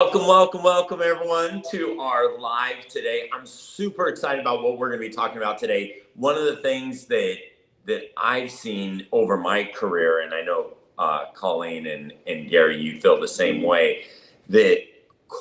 Welcome everyone to our live today. I'm super excited about what we're going to be talking about today. One of the things that I've seen over my career, and I know Colleen and Gary, you feel the same way, that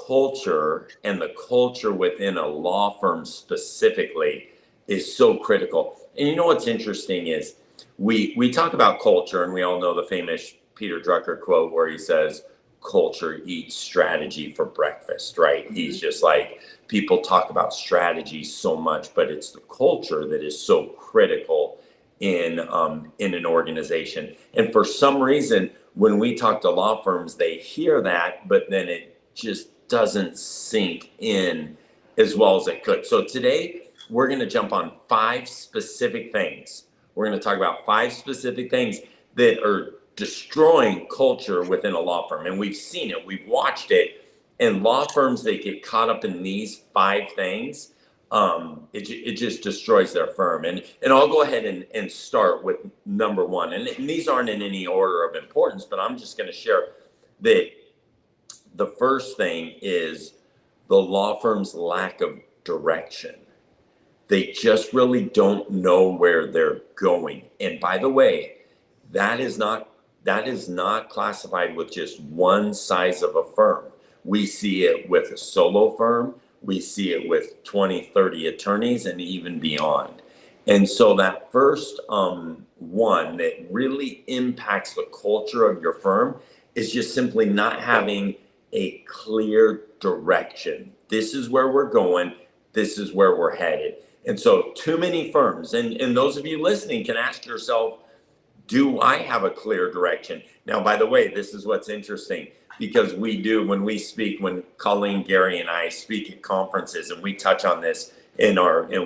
culture and the culture within a law firm specifically is so critical. And you know what's interesting is we talk about culture, and we all know the famous Peter Drucker quote where he says, culture eats strategy for breakfast, right? He's just like, people talk about strategy so much, but it's the culture that is so critical in an organization. And for some reason, when we talk to law firms, they hear that, but then it just doesn't sink in as well as it could. So today we're going to jump on five specific things. We're going to talk about five specific things that are destroying culture within a law firm. And we've seen it, we've watched it. And law firms, they get caught up in these five things. It just destroys their firm. And I'll go ahead and start with number one. And these aren't in any order of importance, but I'm just going to share that the first thing is the law firm's lack of direction. They just really don't know where they're going. And by the way, that is not classified with just one size of a firm. We see it with a solo firm. We see it with 20, 30 attorneys and even beyond. And so that first one that really impacts the culture of your firm is just simply not having a clear direction. This is where we're going. This is where we're headed. And so too many firms, and those of you listening can ask yourself, do I have a clear direction? Now, by the way, this is what's interesting, because we do, when we speak, when Colleen, Gary, and I speak at conferences, and we touch on this and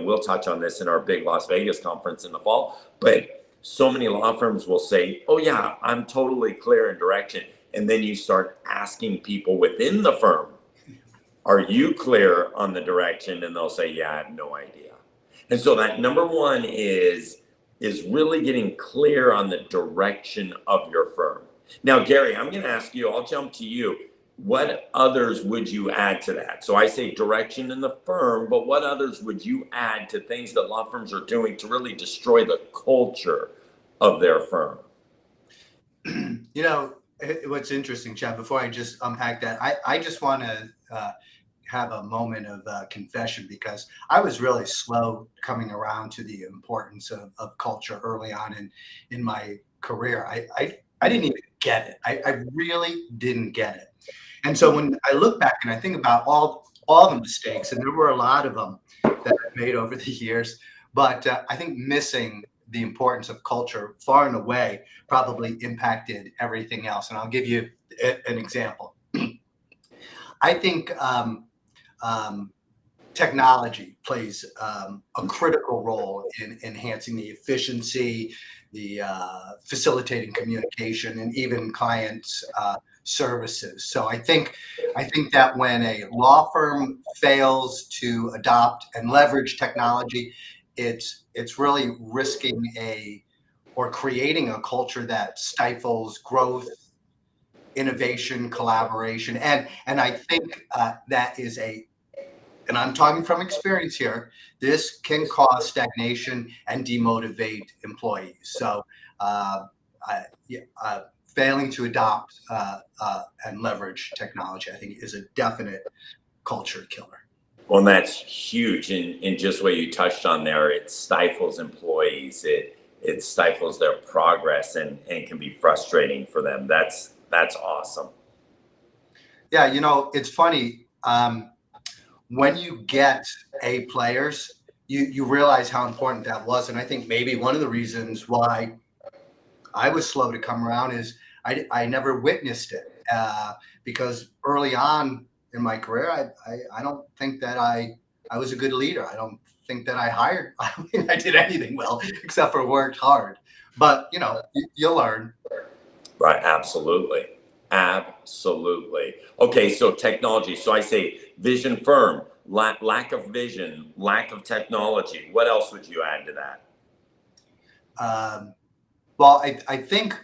we'll touch on this in our big Las Vegas conference in the fall, but so many law firms will say, oh yeah, I'm totally clear in direction. And then you start asking people within the firm, are you clear on the direction? And they'll say, yeah, I have no idea. And so that number one is really getting clear on the direction of your firm. Now, Gary, I'm going to ask you, I'll jump to you. What others would you add to that? So I say direction in the firm, but what others would you add to things that law firms are doing to really destroy the culture of their firm? You know, what's interesting, Chad, before I just unpack that, I just want to have a moment of confession, because I was really slow coming around to the importance of culture early on in my career. I didn't even get it. I really didn't get it. And so when I look back and I think about all the mistakes, and there were a lot of them that I've made over the years, but I think missing the importance of culture far and away probably impacted everything else. And I'll give you an example. I think technology plays a critical role in enhancing the efficiency, the facilitating communication, and even clients' services. So I think that when a law firm fails to adopt and leverage technology, it's really risking or creating a culture that stifles growth, innovation, collaboration, and I think that is and I'm talking from experience here, this can cause stagnation and demotivate employees. So failing to adopt and leverage technology, I think, is a definite culture killer. Well, that's huge. And just what you touched on there, it stifles employees. It stifles their progress and can be frustrating for them. That's awesome. Yeah, you know, it's funny. When you get A players, you realize how important that was. And I think maybe one of the reasons why I was slow to come around is I never witnessed it. Because early on in my career, I don't think that I was a good leader. I don't think that I don't think I did anything well except for worked hard. But, you know, you'll learn. Right, absolutely. Absolutely. Okay, so technology. So I say vision firm, lack of vision, lack of technology. What else would you add to that? Well, I think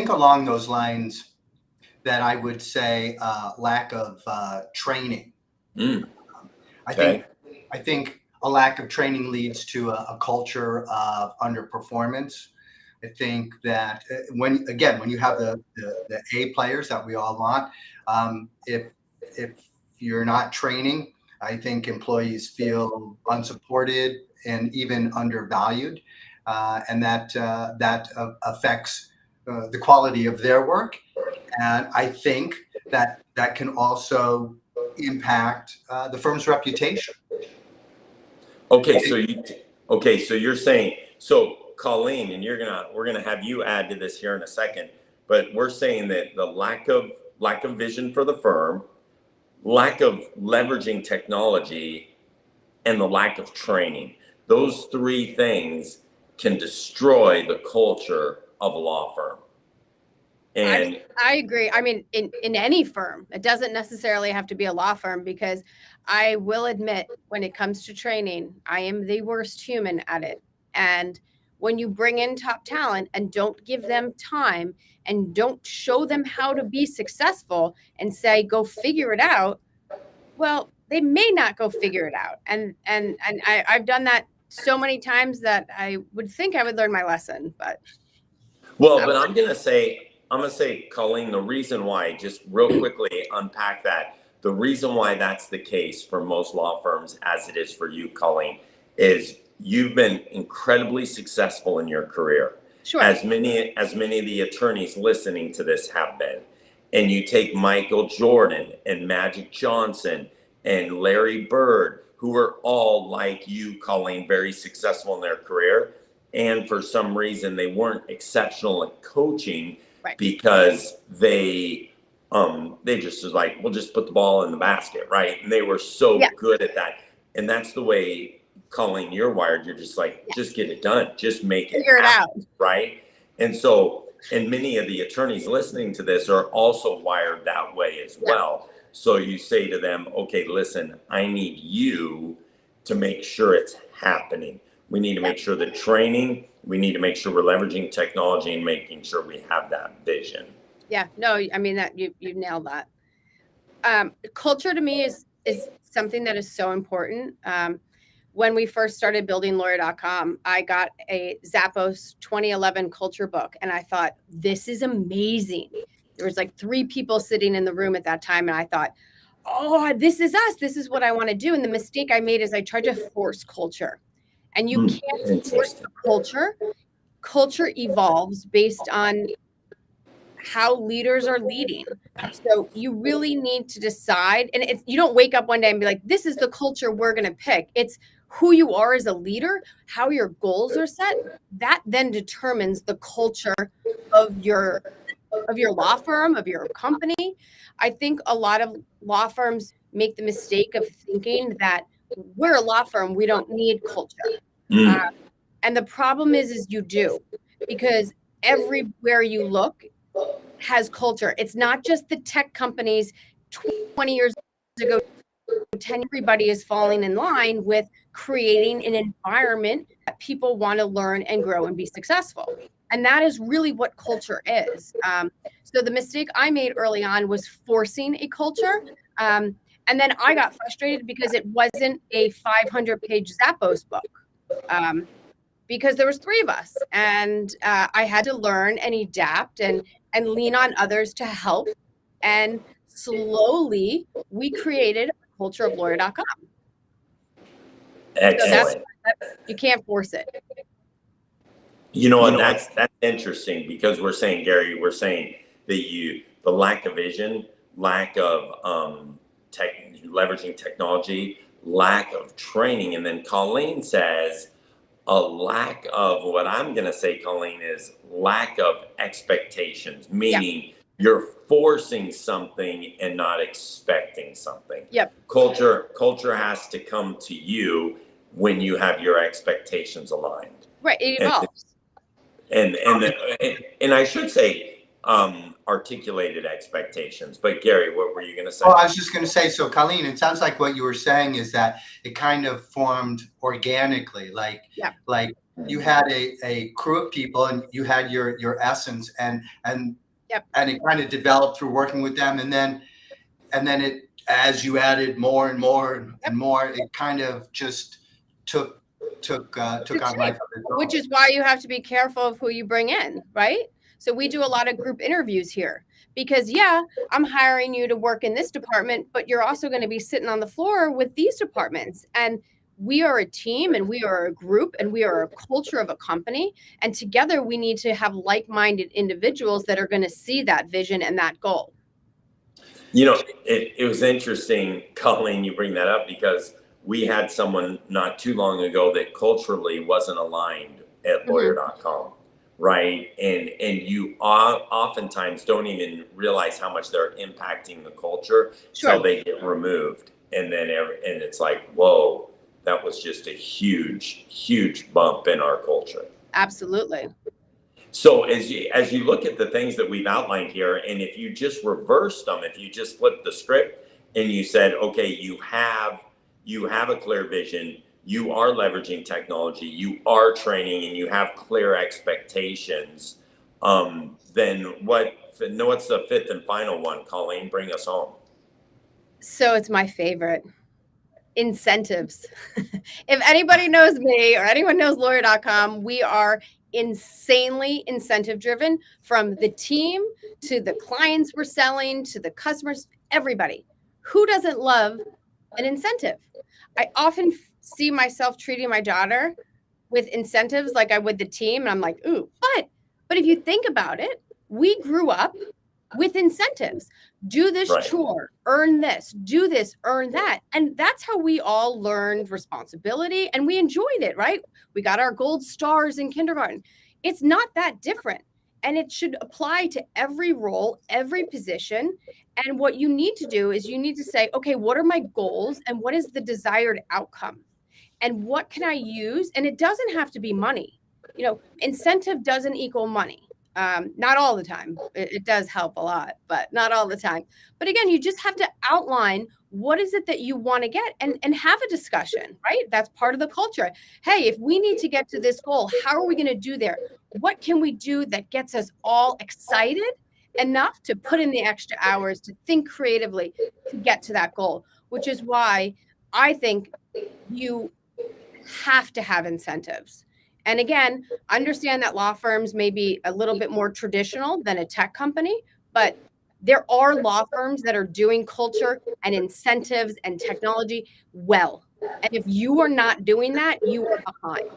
along those lines, that I would say lack of training. Mm, I think okay. I think a lack of training leads to a culture of underperformance. I think that when you have the A players that we all want, if you're not training, I think employees feel unsupported and even undervalued, and that affects the quality of their work. And I think that can also impact the firm's reputation. Okay, okay, so you're saying, so Colleen, and we're gonna have you add to this here in a second, but we're saying that the lack of vision for the firm, lack of leveraging technology, and the lack of training, those three things can destroy the culture of a law firm. I And I agree. I mean, in any firm, it doesn't necessarily have to be a law firm, because I will admit, when it comes to training, I am the worst human at it. And when you bring in top talent and don't give them time and don't show them how to be successful and say, go figure it out, well, they may not go figure it out. And I've done that so many times that I would think I would learn my lesson, but well, but I'm gonna say, Colleen, the reason why, just real quickly unpack that. The reason why that's the case for most law firms, as it is for you, Colleen, is you've been incredibly successful in your career. sure. As many of the attorneys listening to this have been. And you take Michael Jordan and Magic Johnson and Larry Bird, who are all like you, Colleen, very successful in their career. And for some reason, they weren't exceptional at coaching Right. because they just was like, we'll just put the ball in the basket, right? And they were so Yeah. good at that. And that's the way, Colleen, you're wired. You're just like, Yeah. just get it done, just make it Figure it out. happen, right? And so, and many of the attorneys listening to this are also wired that way as well. So you say to them, okay, listen, I need you to make sure it's happening. We need to make sure the training, we need to make sure we're leveraging technology and making sure we have that vision. Yeah, no, I mean, that you nailed that. Culture to me is something that is so important. When we first started building Lawyer.com, I got a Zappos 2011 culture book, and I thought, this is amazing. There was like 3 people sitting in the room at that time, and I thought, oh, this is us. This is what I want to do. And the mistake I made is I tried to force culture, and you can't force Interesting. culture. Culture evolves based on how leaders are leading. So you really need to decide, and you don't wake up one day and be like, this is the culture we're going to pick. It's who you are as a leader, how your goals are set. That then determines the culture of your law firm, of your company. I think a lot of law firms make the mistake of thinking that we're a law firm, we don't need culture. And the problem is you do, because everywhere you look has culture. It's not just the tech companies 20 years ago, everybody is falling in line with creating an environment that people want to learn and grow and be successful. And that is really what culture is. So the mistake I made early on was forcing a culture. And then I got frustrated because it wasn't a 500-page Zappos book. Because there was 3 of us, and I had to learn and adapt and lean on others to help. And slowly we created a culture of Lawyer.com. Excellent. So you can't force it. You know what? That's interesting, because we're saying, Gary, we're saying that the lack of vision, lack of leveraging technology, lack of training, and then Colleen says a lack of, what I'm going to say, Colleen, is lack of expectations, meaning you're forcing something and not expecting something. Yep. Culture has to come to you when you have your expectations aligned. Right. It evolves. And I should say articulated expectations. But Gary, what were you going to say? Well, I was just going to say, so Colleen, it sounds like what you were saying is that it kind of formed organically, like you had a crew of people and you had your essence, and Yep. And it kind of developed through working with them. And then it, as you added more and more and more, it kind of just took on life of its own. Which is why you have to be careful of who you bring in, right? So we do a lot of group interviews here because, yeah, I'm hiring you to work in this department, but you're also going to be sitting on the floor with these departments. And we are a team and we are a group and we are a culture of a company. And together we need to have like-minded individuals that are going to see that vision and that goal. You know, it was interesting, Colleen, you bring that up because we had someone not too long ago that culturally wasn't aligned at Lawyer.com, right? And you oftentimes don't even realize how much they're impacting the culture until they get removed. And then and it's like, whoa, that was just a huge bump in our culture. Absolutely. So as you look at the things that we've outlined here, and if you just reversed them, if you just flipped the script and you said, okay, you have a clear vision, you are leveraging technology, you are training, and you have clear expectations, then what's the fifth and final one? Colleen, bring us home. So it's my favorite. Incentives. If anybody knows me or anyone knows Lawyer.com, we are insanely incentive driven, from the team to the clients we're selling to the customers, everybody. Who doesn't love an incentive? I often see myself treating my daughter with incentives like I would the team, and I'm like, ooh, but if you think about it, we grew up with incentives. Do this chore, earn this, do this, earn that. And that's how we all learned responsibility and we enjoyed it, right? We got our gold stars in kindergarten. It's not that different. And it should apply to every role, every position. And what you need to do is you need to say, okay, what are my goals and what is the desired outcome? And what can I use? And it doesn't have to be money. Incentive doesn't equal money. Not all the time. It does help a lot, but not all the time. But again, you just have to outline what is it that you want to get and have a discussion, right? That's part of the culture. Hey, if we need to get to this goal, how are we going to do there? What can we do that gets us all excited enough to put in the extra hours, to think creatively, to get to that goal? Which is why I think you have to have incentives. And again, understand that law firms may be a little bit more traditional than a tech company, but there are law firms that are doing culture and incentives and technology well. And if you are not doing that, you are behind.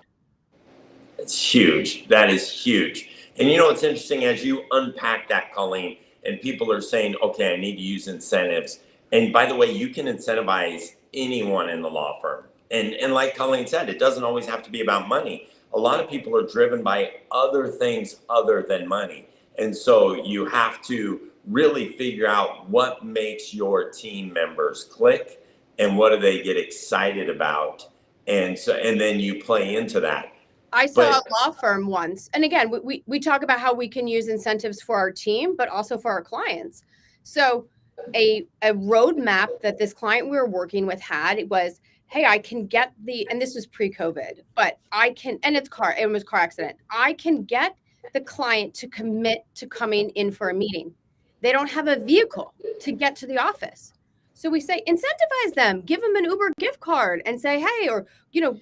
It's huge. That is huge. And what's interesting, as you unpack that, Colleen, and people are saying, okay, I need to use incentives. And by the way, you can incentivize anyone in the law firm. And like Colleen said, it doesn't always have to be about money. A lot of people are driven by other things other than money. And so you have to really figure out what makes your team members click and what do they get excited about. And then you play into that. I saw a law firm once. And again, we talk about how we can use incentives for our team, but also for our clients. So a roadmap that this client we were working with had, it was, hey, I can get and this was pre-COVID, but it was car accident. I can get the client to commit to coming in for a meeting. They don't have a vehicle to get to the office. So we say, incentivize them, give them an Uber gift card and say, hey, or,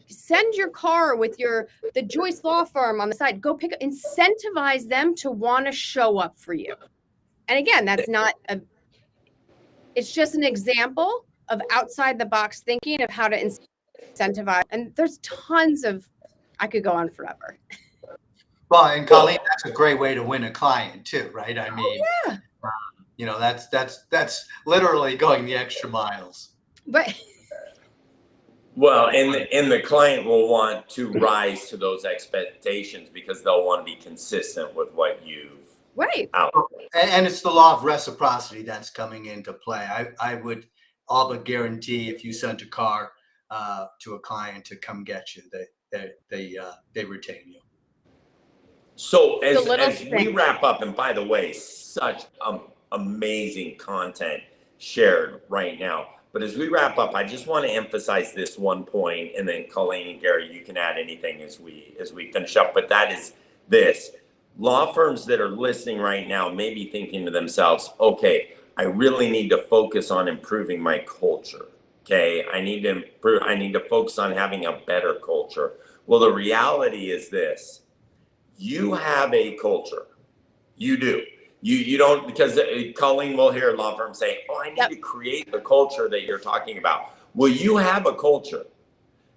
send your car with the Joyce Law Firm on the side, go incentivize them to want to show up for you. And again, it's just an example of outside the box thinking of how to incentivize. And there's I could go on forever. Well, and Colleen, that's a great way to win a client too, right? I mean, that's literally going the extra miles. Right. Well, and the client will want to rise to those expectations because they'll want to be consistent with what you've outlined. And it's the law of reciprocity that's coming into play. I would all but guarantee if you sent a car to a client to come get you, they retain you. So as we wrap up, and by the way, such amazing content shared right now. But as we wrap up, I just want to emphasize this one point, and then Colleen and Gary, you can add anything as we finish up. But that is this: law firms that are listening right now may be thinking to themselves, okay, I really need to focus on improving my culture. Okay, I need to improve, I need to focus on having a better culture. Well, the reality is this: you have a culture. You do. You don't, because Colleen will hear law firms say, "Oh, I need to create the culture that you're talking about." Well, you have a culture.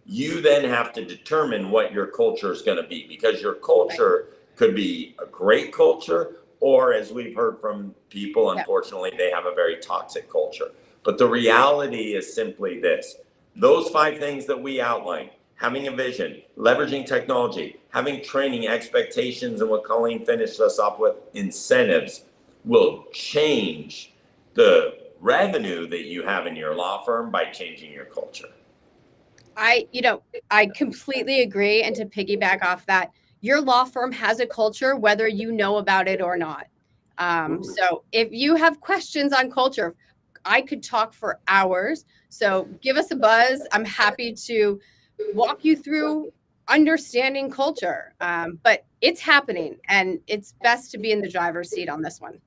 You then have to determine what your culture is going to be, because your culture could be a great culture, or as we've heard from people, unfortunately, they have a very toxic culture. But the reality is simply this: those 5 things that we outlined, having a vision, leveraging technology, having training, expectations, and what Colleen finished us off with, incentives, will change the revenue that you have in your law firm by changing your culture. I completely agree. And to piggyback off that, your law firm has a culture, whether you know about it or not. So if you have questions on culture, I could talk for hours. So give us a buzz. I'm happy to walk you through understanding culture. But it's happening, and it's best to be in the driver's seat on this one.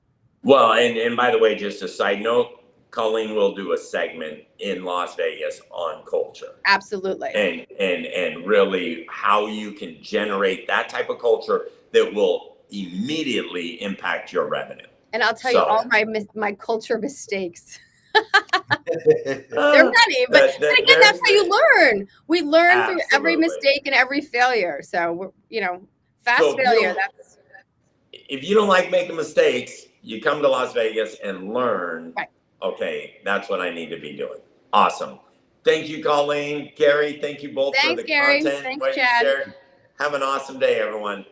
Well, and by the way, just a side note, Colleen will do a segment in Las Vegas on culture Absolutely. and really how you can generate that type of culture that will immediately impact your revenue. And I'll tell you all my culture mistakes. They're Uh, funny, but again, that's how you learn. We learn through every Absolutely. mistake and every failure. So fast So failure. if you don't like making mistakes, you come to Las Vegas and learn. Right. Okay, that's what I need to be doing. Awesome. Thank you, Colleen. Gary, thank you both for Thanks, the Gary. content. Thanks, What you Chad. shared. Have an awesome day, everyone.